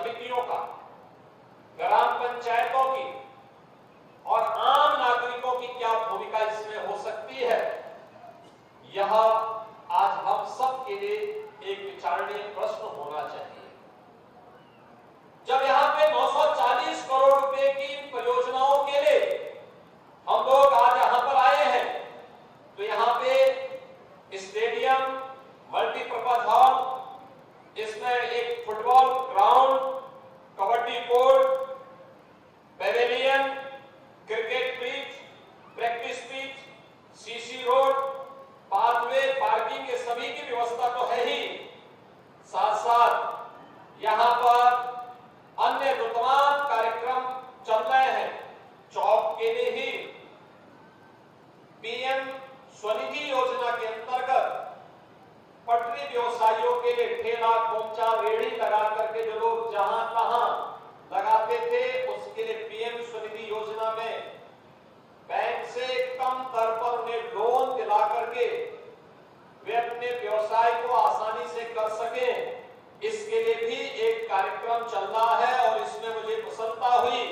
समितियों का, ग्राम पंचायतों की और आम नागरिकों की क्या भूमिका इसमें हो सकती है, यह आज हम सब के लिए एक विचारणीय प्रश्न होना चाहिए। जब यहां पे 940 करोड़ रुपए की परियोजनाओं के लिए हम लोग आज यहां पर आए हैं, तो यहां पे स्टेडियम, मल्टीपर्पज हॉल, इसमें एक football ground, kabaddi court, pavilion, cricket pitch, practice pitch, CC road, pathway, parking, के सभी की व्यवस्था तो है ही, साथ साथ यहां पर अन्य तमाम कार्यक्रम चल रहे हैं। चौक के लिए ही पीएम स्वनिधि योजना के अंतर्गत पटरी व्यवसायियों के लिए ठेला, खोमचा, रेहड़ी लगा करके जो लोग जहां तहां लगाते थे, उसके लिए पीएम स्वनिधि योजना में बैंक से कम दर पर उन्हें लोन दिला करके वे अपने व्यवसाय को आसानी से कर सकें, इसके लिए भी एक कार्यक्रम चल रहा है। और इसमें मुझे प्रसन्नता हुई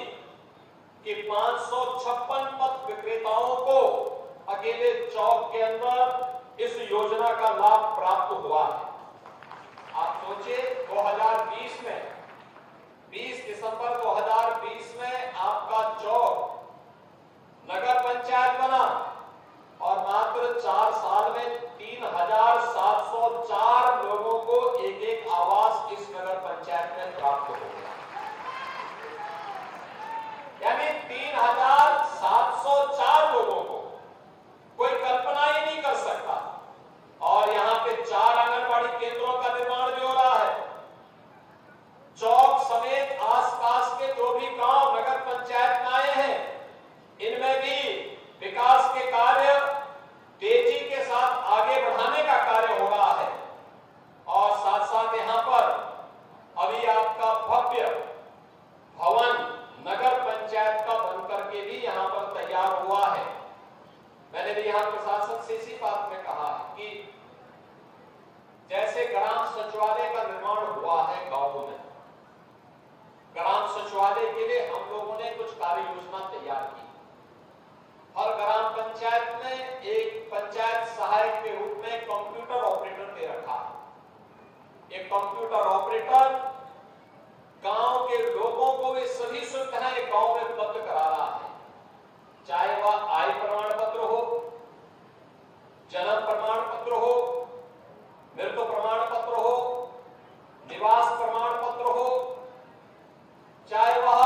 कि 556 पथ विक्रेताओं को अकेले चौक के अंदर इस योजना का लाभ प्राप्त हुआ है। आप सोचिए, 2020 में 20 दिसंबर 2020 में आपका चौक नगर पंचायत बना और मात्र 4 साल में 3704 लोगों को एक एक आवास इस नगर पंचायत में प्राप्त हो गया। यानी 3704 लोगों को कोई कल्पना ही नहीं कर सकता। और यहां पे 4 आंगनबाड़ी केंद्रों का निर्माण भी हो रहा है। चौक समेत आसपास के जो भी गांव नगर पंचायत में आए हैं, इनमें भी विकास के कार्य तेजी के साथ आगे बढ़ाने का कार्य हो रहा है। और साथ साथ यहां पर अभी आपका भव्य भवन नगर पंचायत का बनकर के भी यहां पर तैयार हुआ है। मैंने भी यहां प्रशासन से इसी बात में कहा है कि जैसे ग्राम सचिवालय का निर्माण हुआ है गांवों में, ग्राम सचिवालय के लिए हम लोगों ने कुछ कार्य योजना तैयार की। हर ग्राम पंचायत में एक पंचायत सहायक के रूप में कंप्यूटर ऑपरेटर दे रखा है। एक कंप्यूटर ऑपरेटर गांव के लोगों को वे सभी सुविधाएं गांव में उपलब्ध करा रहा है, चाहे वह आय प्रमाण पत्र हो, जन्म प्रमाण पत्र हो, मृत्यु प्रमाण पत्र हो, निवास प्रमाण पत्र हो, चाहे वह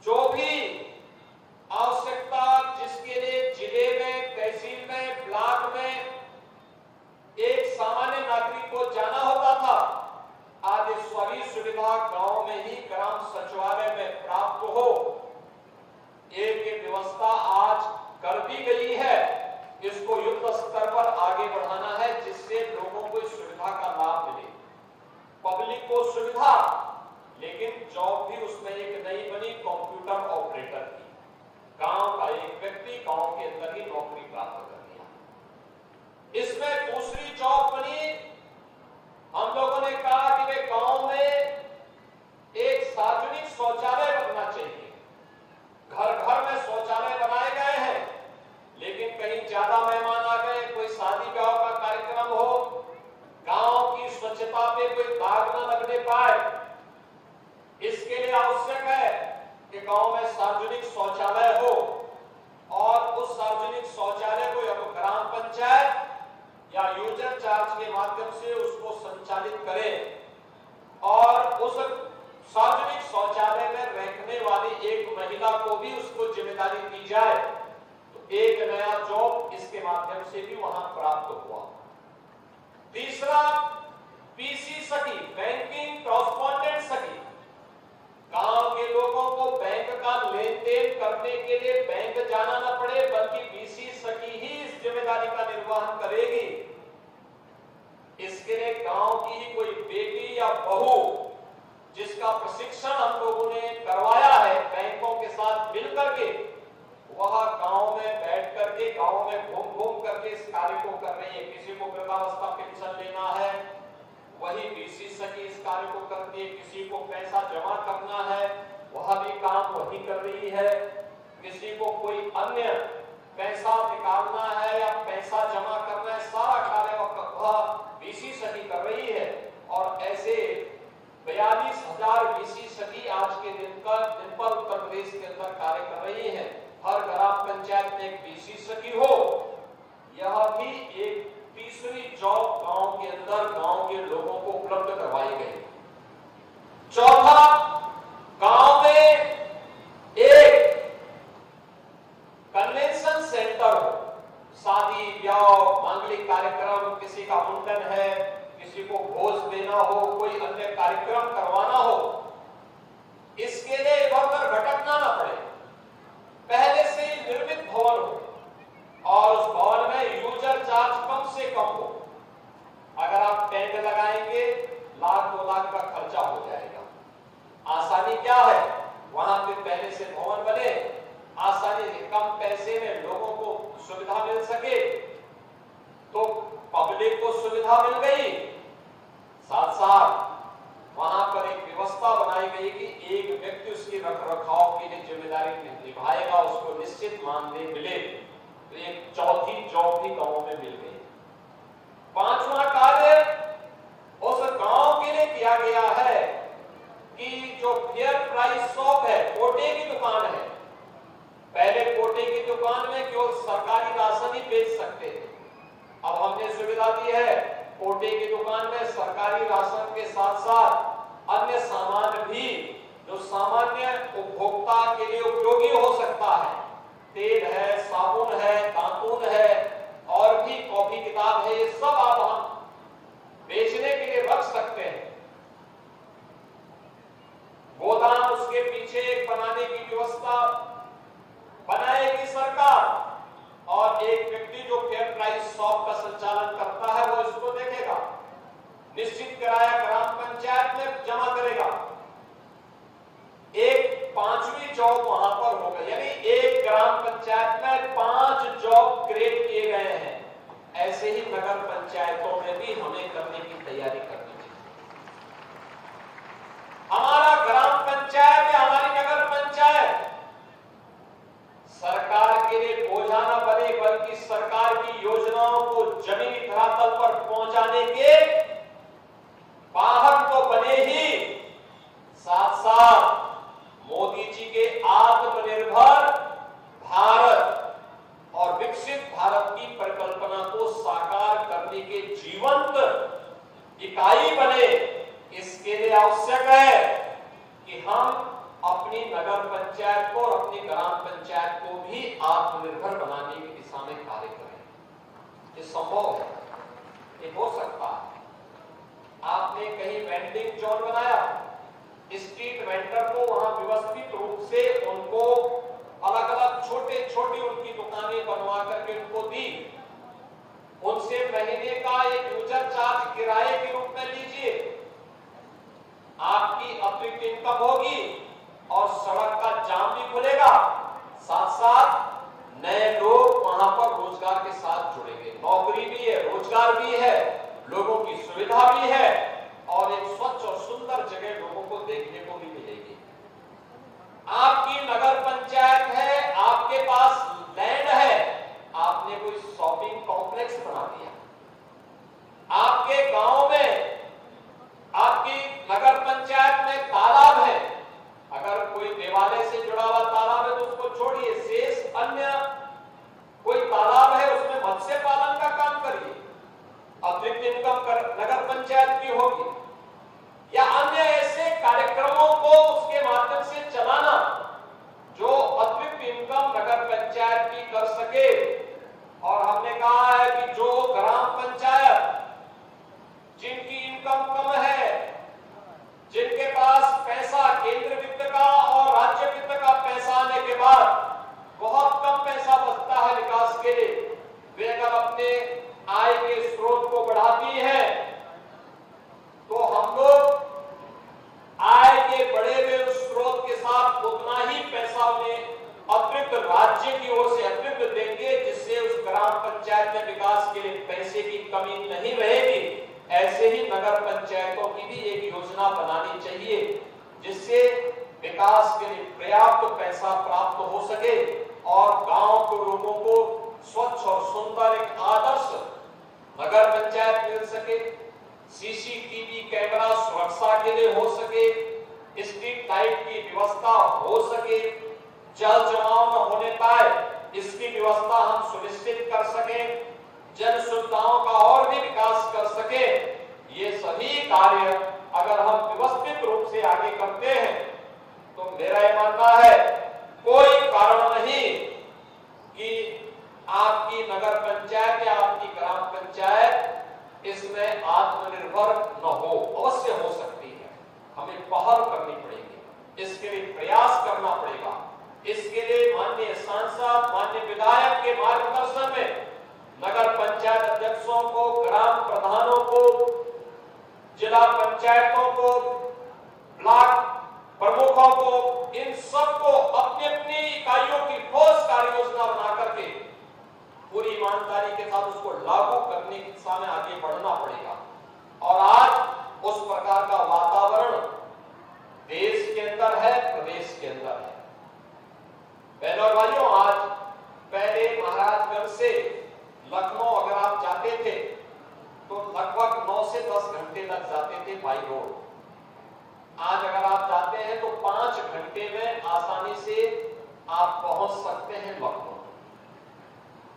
जो भी आवश्यकता जिसके लिए जिले में, तहसील में, ब्लॉक में एक सामान्य नागरिक को जाना होता था, आज ये सभी सुविधा गांव में ही ग्राम सचिवालय में प्राप्त हो, एक व्यवस्था आज कर दी गई है। इसको युद्ध स्तर पर आगे बढ़ाना है, जिससे लोगों को इस सुविधा का लाभ मिले, पब्लिक को सुविधा। लेकिन जॉब भी उसमें एक नई बनी, कंप्यूटर ऑपरेटर की। गांव का एक व्यक्ति गांव के अंदर ही नौकरी प्राप्त कर लिया। इसमें दूसरी जॉब बनी, हम लोगों ने कहा कि वे गांव में एक सार्वजनिक शौचालय बनना चाहिए। घर घर में शौचालय बनाए गए हैं, लेकिन कहीं ज्यादा मेहमान आ गए, कोई शादी ब्याह का कार्यक्रम हो, गांव की स्वच्छता पे कोई दाग न लगने पाए, इसके लिए आवश्यक है कि गांव में सार्वजनिक शौचालय हो। और उस सार्वजनिक शौचालय को या तो ग्राम पंचायत या यूजर चार्ज के माध्यम से उसको संचालित करें, और उस सार्वजनिक शौचालय में रहने वाली एक महिला को भी उसको जिम्मेदारी दी जाए, तो एक नया जॉब इसके माध्यम से भी वहां प्राप्त हुआ। तीसरा, पीसी सखी, बैंकिंग कॉरेस्पॉन्डेंट सखी। गांव के लोगों को बैंक का लेन देन करने के लिए बैंक जाना न पड़े, बल्कि पीसी सखी ही इस जिम्मेदारी का निर्वहन करेगी। इसके लिए गांव की ही कोई बेटी या बहू, जिसका प्रशिक्षण हम लोगों ने करवाया है बैंकों के साथ मिलकर के, वह गांव में बैठ करके, गांव में घूम घूम करके इस कार्य को कर रही है। किसी को वृद्धावस्था पेंशन लेना है, वही पीसी सखी इस कार्य को करती है, किसी को पैसा जमा करना है वह भी काम वही कर रही है, किसी को कोई अन्य पैसा निकालना है या पैसा जमा करना है, सारा कार्य वह बीसी सदी कर रही है। और ऐसे 42,000 बीसी सदी आज के दिन पर उत्तर प्रदेश के अंदर कार्य कर रही है। हर ग्राम पंचायत में एक बीसी सखी हो, यह भी एक तीसरी जॉब गांव के अंदर गांव के लोगों को उपलब्ध करवाई गई। चौथा, गांव में एक कन्वेंशन सेंटर हो, शादी ब्याह मांगलिक कार्यक्रम, किसी का मुंडन है, किसी को भोज देना हो, कोई अन्य कार्यक्रम करवाना हो, इसके लिए इधर-उधर भटकना ना पड़े, पहले से ही निर्मित भवन हो और उस भवन में यूजर चार्ज कम से कम हो। अगर आप टेंट लगाएंगे 1,00,000-2 लाख का खर्चा हो जाएगा। आसानी क्या है, वहां पे पहले से भवन बने, आसानी से कम पैसे में लोगों को सुविधा मिल सके, तो पब्लिक को सुविधा मिल गई, साथ साथ वहां पर एक व्यवस्था बनाई गई कि एक व्यक्ति उसकी रखरखाव की जिम्मेदारी निभाएगा, उसको निश्चित मानदेय मिले। तो एक चौथी जॉब भी गांव में मिल गई। पांचवा कार्य उस गांव के लिए किया गया है कि जो फेयर प्राइस शॉप है, कोटे की दुकान है, पहले कोटे की दुकान में केवल सरकारी राशन ही बेच सकते थे, अब हमने सुविधा दी है कोटे की दुकान में सरकारी राशन के साथ साथ अन्य सामान भी जो सामान्य उपभोक्ता के लिए उपयोगी हो सकता है, तेल है, साबुन है, दातुन है और भी कॉपी किताब है, ये सब आप हम बेचने के लिए रख सकते हैं। गोदाम उसके पीछे एक बनाने की व्यवस्था बनाएगी सरकार और एक व्यक्ति जो फेयर प्राइस शॉप का संचालन करता है वो इसको देखेगा, निश्चित किराया ग्राम पंचायत में जमा करेगा। एक 5वीं जॉब वहां पर होगा, यानी एक ग्राम पंचायत में 5 जॉब क्रिएट किए गए हैं। ऐसे ही नगर पंचायतों में भी हमें करने की तैयारी करनी चाहिए। हमारा ग्राम पंचायत या हमारी नगर पंचायत सरकार के लिए बोझा न बने, बल्कि सरकार की योजनाओं को जमीनी धरातल पर पहुंचाने के वाहन तो बने ही, साथ साथ मोदी जी के आत्मनिर्भर भारत और विकसित भारत की परिकल्पना को साकार करने के जीवंत इकाई बने। इसके लिए आवश्यक है कि हम अपनी नगर पंचायत को और अपनी ग्राम पंचायत को भी आत्मनिर्भर बनाने की दिशा में कार्य करें। ये संभव है, ये हो सकता है। आपने कहीं वेंडिंग जोन बनाया, स्ट्रीट वेंडर को वहां व्यवस्थित रूप से उनको अलग अलग छोटे छोटे उनकी दुकानें बनवा करके उनको दी, उनसे महीने का एक यूजर चार्ज किराए के रूप में लीजिए, आपकी अतिरिक्त इनकम होगी और सड़क का जाम भी खुलेगा, साथ साथ नए लोग वहां पर रोजगार के साथ जुड़ेंगे। नौकरी भी है, रोजगार भी है, लोगों की सुविधा भी है और एक स्वच्छ और सुंदर जगह लोगों को देखने को भी मिलेगी। आपकी नगर पंचायत है, आपके पास लैंड है, आपने कोई शॉपिंग कॉम्प्लेक्स बना दिया, आपके गांव में आपकी नगर पंचायत में तालाब है, अगर कोई देवालय से जुड़ा हुआ तालाब है तो उसको छोड़िए, शेष अन्य कोई तालाब है उसमें मत्स्य पालन का काम करिए, अतिरिक्त इनकम नगर पंचायत की होगी, या अन्य ऐसे कार्यक्रमों को उसके माध्यम से चलाना जो अतिरिक्त इनकम नगर पंचायत की कर सके। और हमने कहा है कि जो ग्राम पंचायत जिनकी इनकम कम है, जिनके पास पैसा केंद्र वित्त का और राज्य वित्त का पैसा आने के बाद बहुत कम पैसा बचता है विकास के लिए, वे अगर अपने आय के स्रोत को बढ़ाती है तो हम लोग आय के बढ़े हुए उस स्रोत के साथ उतना ही पैसा उन्हें अतिरिक्त राज्य की ओर से अतिरिक्त देंगे, जिससे उस ग्राम पंचायत में विकास के लिए पैसे की कमी नहीं रहेगी। ऐसे ही नगर पंचायतों की भी एक योजना बनानी चाहिए जिससे विकास के लिए पर्याप्त पैसा प्राप्त हो सके और गांव के लोगों को स्वच्छ और सुंदर एक आदर्श नगर पंचायत मिल सके, सीसीटीवी कैमरा सुरक्षा के लिए हो सके, स्ट्रीट लाइट की व्यवस्था हो सके, जल जमाव न होने पाए इसकी व्यवस्था हम सुनिश्चित कर सकें, जन सुविधाओं का और भी विकास कर सके। ये सभी कार्य अगर हम व्यवस्थित रूप से आगे करते हैं तो मेरा ये मानना है कोई कारण नहीं कि आपकी नगर पंचायत या आपकी ग्राम पंचायत इसमें आत्मनिर्भर न हो। अवश्य हो सकती है, हमें पहल करनी पड़ेगी, इसके लिए प्रयास करना पड़ेगा। इसके लिए माननीय सांसद, माननीय विधायक के मार्गदर्शन में नगर पंचायत अध्यक्षों को, ग्राम प्रधानों को, जिला पंचायतों को, ब्लॉक प्रमुखों को, इन सबको अपनी अपनी इकाइयों की ठोस कार्य योजना बना करके पूरी ईमानदारी के साथ उसको लागू करने की दिशा में आगे बढ़ना पड़ेगा। और आज उस प्रकार का वातावरण देश के अंदर है, प्रदेश के अंदर है। बहनों और भाइयों, आज पहले महाराजगंज से लखनऊ अगर आप जाते थे तो लगभग 9 से 10 घंटे लग जाते थे बाई रोड। आज अगर आप जाते हैं तो 5 घंटे में आसानी से आप पहुंच सकते हैं लखनऊ।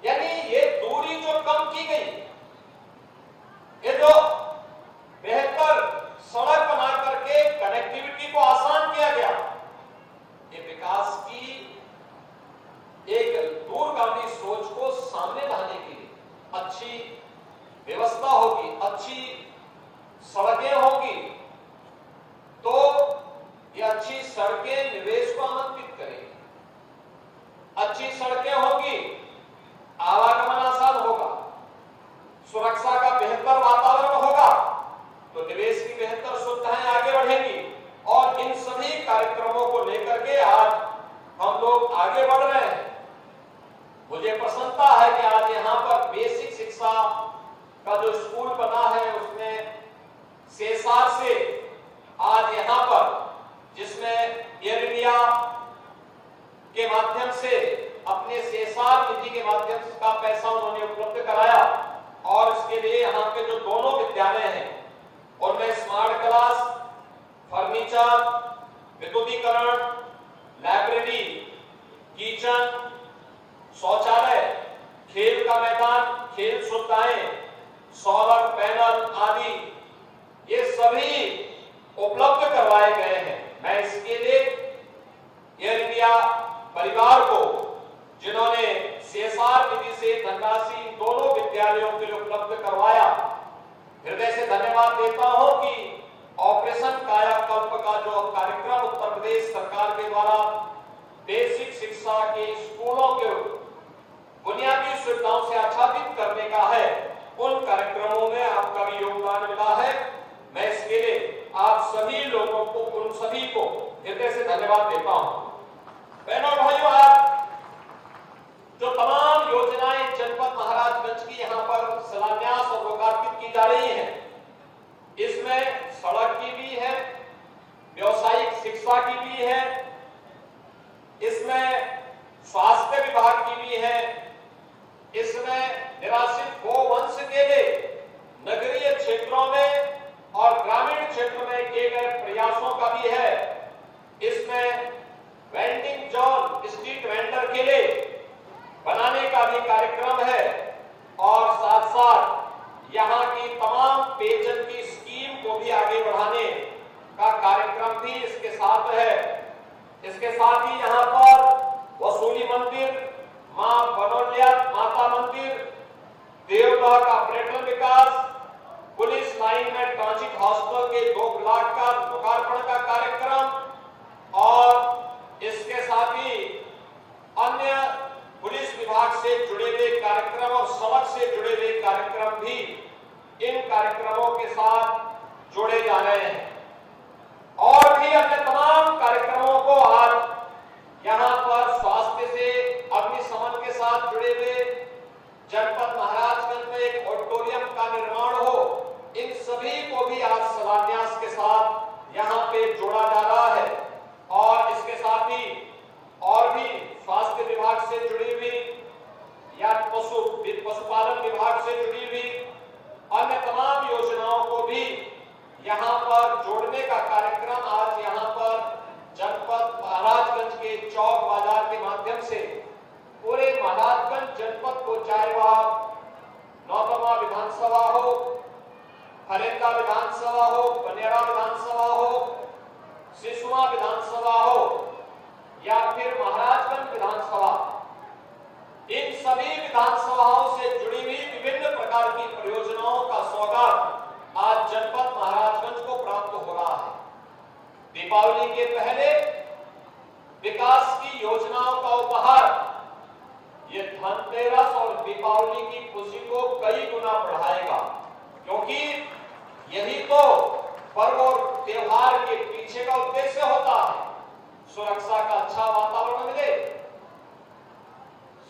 यानी ये दूरी जो कम की गई, ये जो बेहतर सड़क बना करके कनेक्टिविटी को आसान किया गया, ये विकास की एक दूरगामी सोच को सामने लाने के लिए अच्छी व्यवस्था होगी, अच्छी सड़कें होंगी तो ये अच्छी सड़कें निवेश को आमंत्रित करेंगी। अच्छी सड़कें होंगी, आवागमन आसान होगा, सुरक्षा का बेहतर वातावरण होगा तो निवेश की बेहतर सुविधाएं आगे बढ़ेंगी। और इन सभी कार्यक्रमों को लेकर के आज हम लोग आगे बढ़ रहे हैं। मुझे प्रसन्नता है कि आज यहाँ पर बेसिक शिक्षा का जो स्कूल बना है उसमें सेसार से आज यहाँ पर, जिसमें एयर इंडिया के माध्यम से अपने सेसार निधि के माध्यम से का पैसा उन्होंने उपलब्ध कराया और इसके लिए यहाँ के जो दोनों विद्यालय हैं उनमें स्मार्ट क्लास, फर्नीचर, विद्युतीकरण, लाइब्रेरी, किचन, शौचालय, खेल का मैदान, खेल सुविधाएं, सोलर पैनल आदि ये सभी उपलब्ध करवाए गए हैं। मैं इसके लिए एयर इंडिया परिवार को, जिन्होंने सेसार निधि से धनराशि दोनों विद्यालयों के लिए उपलब्ध करवाया, हृदय से धन्यवाद देता हूं कि ऑपरेशन कायाकल्प का जो कार्यक्रम उत्तर प्रदेश सरकार के द्वारा बेसिक शिक्षा के स्कूलों के बुनियादी सुविधाओं से आच्छादित करने का है, उन कार्यक्रमों में आपका भी योगदान मिला है। मैं इसके लिए आप सभी लोगों को, उन सभी को हृदय से धन्यवाद देता हूं। बहनों और भाइयों, आज जो तमाम योजनाएं जनपद महाराजगंज की यहाँ पर शिलान्यास और लोकार्पित की जा रही हैं, इसमें सड़क की भी है, व्यावसायिक शिक्षा की भी है, इसमें स्वास्थ्य विभाग की भी है, इसमें निराश्रित गोवंश के लिए नगरीय क्षेत्रों में और ग्रामीण क्षेत्र में किए गए प्रयासों का भी है, इसमें वेंडिंग जोन, स्ट्रीट वेंडर के लिए बनाने का भी कार्यक्रम है और साथ साथ यहाँ की तमाम पेयजल की स्कीम को भी आगे बढ़ाने का कार्यक्रम भी इसके साथ है। इसके साथ ही यहाँ पर वसूली मंदिर, मां बनोलिया माता मंदिर, देवला का पर्यटन विकास, पुलिस लाइन में ट्रांजिट हॉस्टल के 2 ब्लॉक का लोकार्पण का कार्यक्रम और इसके साथ ही अन्य पुलिस विभाग से जुड़े हुए कार्यक्रम और सड़क से जुड़े हुए कार्यक्रम भी इन कार्यक्रमों के साथ जोड़े जा रहे हैं। और भी अन्य तमाम कार्यक्रमों को आज यहाँ पर स्वास्थ्य से अग्निशमन के साथ जुड़े हुए जनपद महाराजगंज में एक ऑडिटोरियम का निर्माण हो, इन दीपावली के पहले विकास की योजनाओं का उपहार ये धनतेरस और दीपावली की खुशी को कई गुना बढ़ाएगा, क्योंकि यही तो पर्व और त्योहार के पीछे का उद्देश्य होता है। सुरक्षा का अच्छा वातावरण मिले,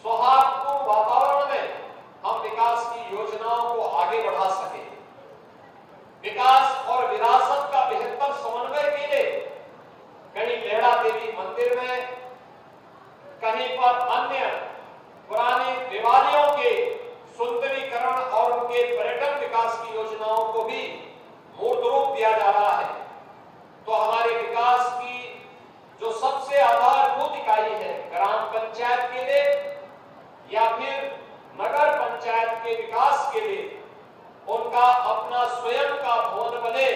सौहार्दपूर्ण वातावरण में हम विकास की योजनाओं को आगे बढ़ा सके, विकास और विरासत का बेहतर समन्वय के लिए कहीं लेहड़ा देवी मंदिर में, कहीं पर अन्य पुरानी दिवालियों के सुंदरीकरण और उनके पर्यटन विकास की योजनाओं को भी मूर्त रूप दिया जा रहा है। तो हमारे विकास की जो सबसे आधारभूत इकाई है ग्राम पंचायत के लिए या फिर नगर पंचायत के विकास के लिए उनका अपना स्वयं का भवन बने,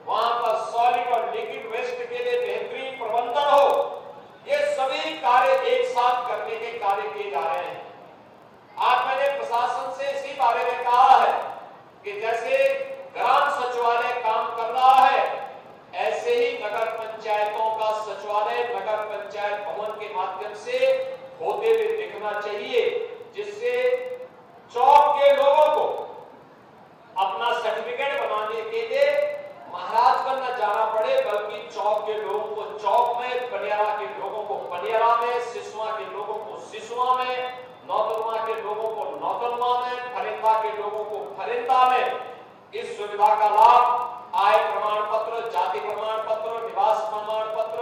वहां पर सॉलिड और लिक्विड वेस्ट के लिए बेहतरीन प्रबंधन हो, ये सभी कार्य एक साथ करने के कार्य किए जा रहे हैं। आज मैंने प्रशासन से इसी बारे में कहा है कि जैसे ग्राम सचिवालय काम कर रहा है, ऐसे ही नगर पंचायतों का सचिवालय नगर पंचायत भवन के माध्यम से होते हुए दिखना चाहिए, जिससे चौक के लोगों को अपना सर्टिफिकेट बनाने के लिए महाराजगंज न जाना पड़े, बल्कि चौक के लोगों को चौक में, पनियारा के लोगों को पनियारा में, सिसवा के लोगों को सिसवा में, नौतनवा के लोगों को नौतनवा में, फरिंदा के लोगों को फरिंदा में इस सुविधा का लाभ आय प्रमाण पत्र, जाति प्रमाण पत्र, निवास प्रमाण पत्र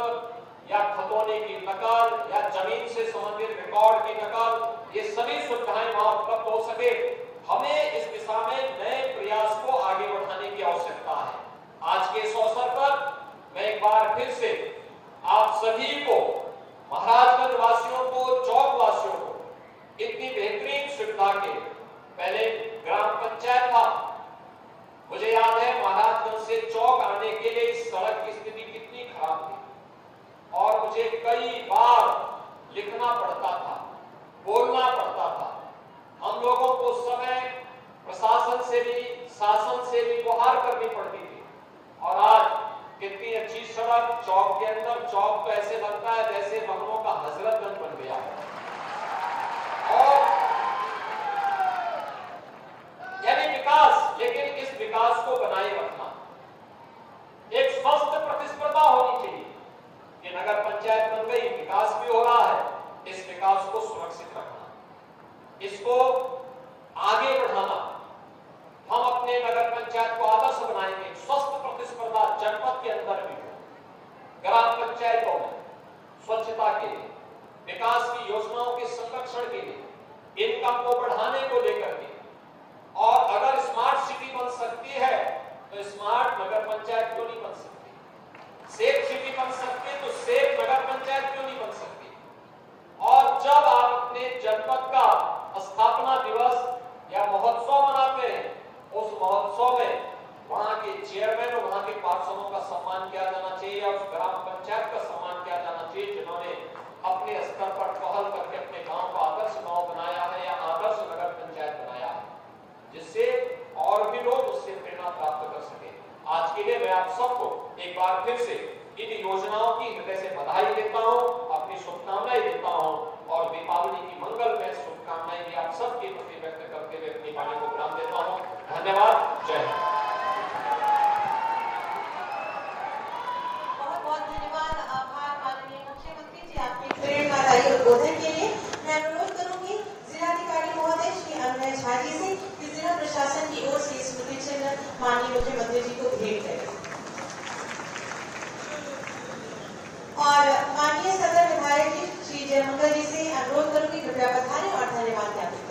या खतौनी की नकल या जमीन से संबंधित रिकॉर्ड की नकल, ये सभी सुविधाएं वहां उपलब्ध हो सके। हमें इस दिशा में नए प्रयास को आगे बढ़ाने की आवश्यकता है। आज के इस अवसर पर मैं एक बार फिर से आप सभी को, महाराजगंज वासियों को, चौक वासियों को इतनी बेहतरीन सुविधा के, पहले ग्राम पंचायत था, मुझे याद है महाराजगंज से चौक आने के लिए इस सड़क की स्थिति कितनी खराब थी और मुझे कई बार लिखना पड़ता था, बोलना पड़ता था। हम लोगों को उस समय प्रशासन से भी, शासन से भी गुहार करनी पड़ती थी। और आज कितनी अच्छी सड़क चौक के अंदर, चौक तो ऐसे लगता है जैसे लखनऊ का हजरतगंज बन गया है। और यानी विकास, लेकिन इस विकास को बनाए रखना, एक स्वस्थ प्रतिस्पर्धा होनी चाहिए कि नगर पंचायत बन गई, विकास भी हो रहा है, इस विकास को सुरक्षित रखना, इसको आगे बढ़ाना। हम अपने नगर पंचायत को आदर्श बनाएंगे, स्वस्थ प्रतिस्पर्धा जनपद के अंदर भी हो, ग्राम पंचायतों में स्वच्छता के लिए, विकास की योजनाओं के संरक्षण के लिए, इनकम को बढ़ाने को लेकर के। और अगर स्मार्ट सिटी बन सकती है तो स्मार्ट नगर पंचायत क्यों नहीं बन सकती? सेफ सिटी बन सकती है तो सेफ नगर पंचायत क्यों नहीं बन सकती? और जब आप अपने जनपद का स्थापना दिवस या महोत्सव मनाते हैं, उस महोत्सव में वहां के चेयरमैन और वहां के पार्षदों का सम्मान किया जाना चाहिए और उस ग्राम पंचायत का सम्मान किया जाना चाहिए जिन्होंने अपने स्तर पर पहल करके अपने गांव को आदर्श गांव बनाया है या आदर्श नगर पंचायत बनाया है, जिससे और भी लोग उससे प्रेरणा प्राप्त कर सके। आज के लिए मैं आप सबको एक बार फिर से इन योजनाओं की हृदय से बधाई देता हूं, अपनी शुभकामनाएं देता हूं और दीपावली की मंगलमय शुभकामनाएं भी आप सबके प्रति व्यक्त करते हुए अपनी वाणी को विराम देता हूं। धन्यवाद। जय हिंद। बहुत बहुत धन्यवाद, आभार माननीय मुख्यमंत्री जी आपके प्रेरणादायी उद्बोधन के लिए। मैं अनुरोध करूंगी जिलाधिकारी महोदय श्री अनय झा जी से कि जिला प्रशासन की ओर से स्मृति चिन्ह माननीय मुख्यमंत्री जी को भेंट करें। और माननीय सदर विधायक जी श्री जयमंगल जी से अनुरोध करूंगी कृपया पधारें और धन्यवाद ज्ञापित